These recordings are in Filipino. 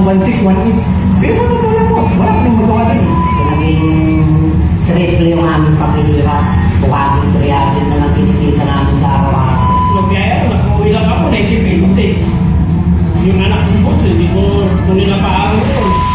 1.6, 1.8. Pero sa totoo po, wala nang magawa din. Naging triple yung aming pamilya. Bukating 300 na lang kinikita namin sa araw-araw. Magyaya ko, nag-uwi lang ako, 90 pesos eh. Yung anak ko po, hindi ko tuloy na paaraw yun.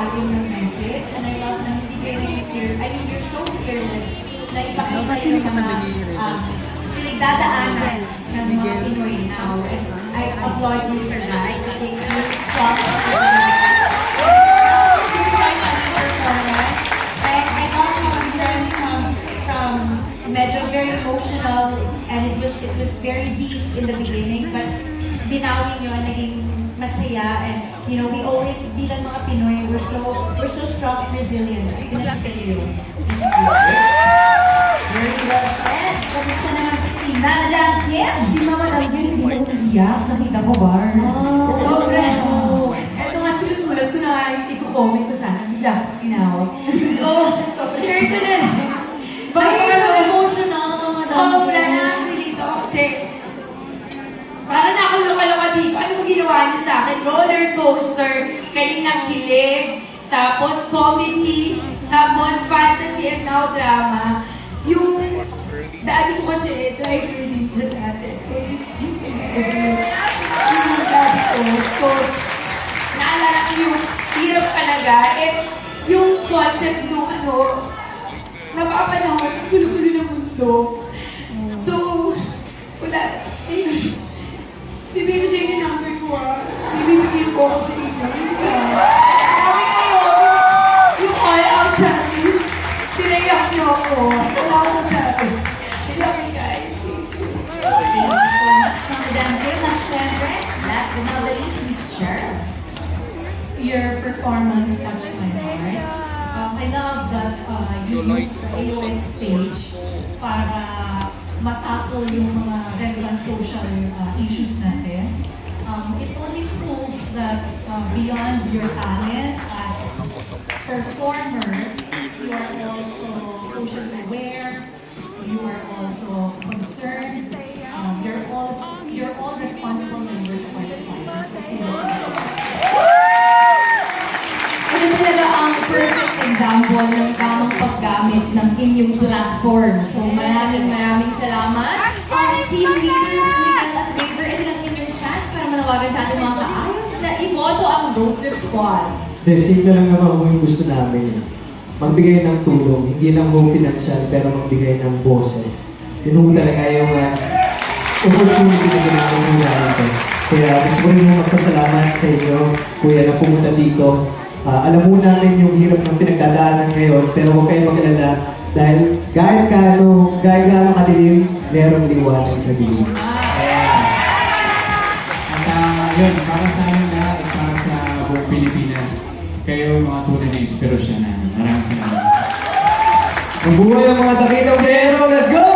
malalim ng message. And I love na hindi kayo you're so fearless na ipakita yung mga pinagdadaanan ng mga Pinoy now. And I applaud you for that. It takes really strong performance. I love how you learned from medyo very emotional and it was very deep in the beginning, but binawi nyo, naging masaya, and you know, we always, bilang mga Pinoy, we're so strong and resilient. Pinakita nyo yun. Very well said. Kamusta naman si Madam Kim? Si Mama Kim, hindi mo umiiyak. Nakita ko ba? Sobra. Ito nga sinusulat ko na i-comment ko sana. Bigla ko tinawag. So, share ko na. Bakit so emotional, Mama Sobra na-relate ako kasi para na akong lumalawa dito. Ano mo ginawa niyo sa akin? Roller coaster, kaninang kilig, tapos comedy, tapos fantasy and now drama. Yung daddy ko kasi driver din siya dati. Yung daddy ko. So, naalala ko yung hirap talaga. And yung concept nung napapanahon, ang gulo-gulo ng mundo. So, wala. Bibigyan ko sa inyo number ko Bibigyan ko ako sa inyo. Sabi kayo, yung all-out service, tinayak niyo ako. Wala ako sabi. I love you guys. Thank you so much, Madam Kim. At syempre, last but not the least, Miss Cheryl. Your performance touched my heart. I love that you used the AOS stage para matakol yung mga relevant social issues natin. It only proves that beyond your talent as performers, you are also socially aware, you are also concerned, you're all responsible members of our society. So, thank you so much. Ito talaga ang perfect example ng tamang paggamit ng inyong platform. So maraming salamat. Team leaders, Miguel at Raver, ito lang inyong chance para manawagan sa ating mga kaayos na imoto ang Road Trip Squad. Simple lang naman kung yung gusto namin. Magbigay ng tulong, hindi lang ho financial, pero magbigay ng boses. Yun ho talaga yung opportunity na ginagawa natin. Kaya gusto ko rin magpasalamat sa inyo, kuya, na pumunta dito. Alam mo namin yung hirap ng pinagdadaanan ngayon, pero huwag kayong mag-alala dahil kahit gaano kadilim, merong liwanag sa gilid. At yun, para sa amin lahat at para sa buong Pilipinas, kayo mga tunay na inspirasyon namin. Maraming salamat. Mabuhay ang mga takilang pero, let's go!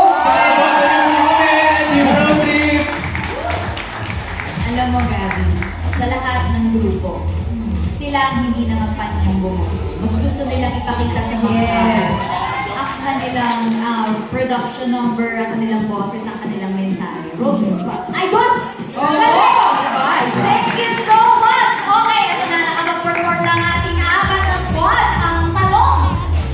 Alam mo, Gabi, sa lahat ng grupo, sila ang hindi nakapanyang bumuhay. Mas gusto nilang ipakita sa mga ang kanilang production number, ang kanilang boses, ang kanilang mensahe. Road Trip Squad. Idol! Thank you so much! Okay, ito na nakapag-perform ng ating apat na squad. Ang tanong,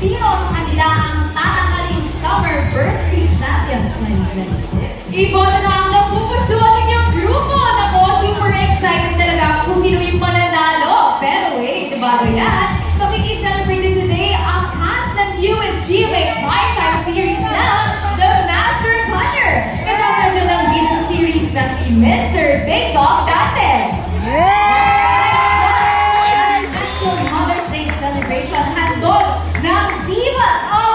sino sa kanila ang tatanghaling Summer Bursary Champion 2026? Iboto na ang napupusuan ng iyong grupo. Nako, super excited talaga kung sino yung mananalo. Pero wait, bago yan, makikiselebrate today ang cast ng USG may 5-time series na The Master Punter. Kasama siya ng Beatles series na si Mr. Big Dog Dantes. Special Mother's Day celebration handog ng Divas of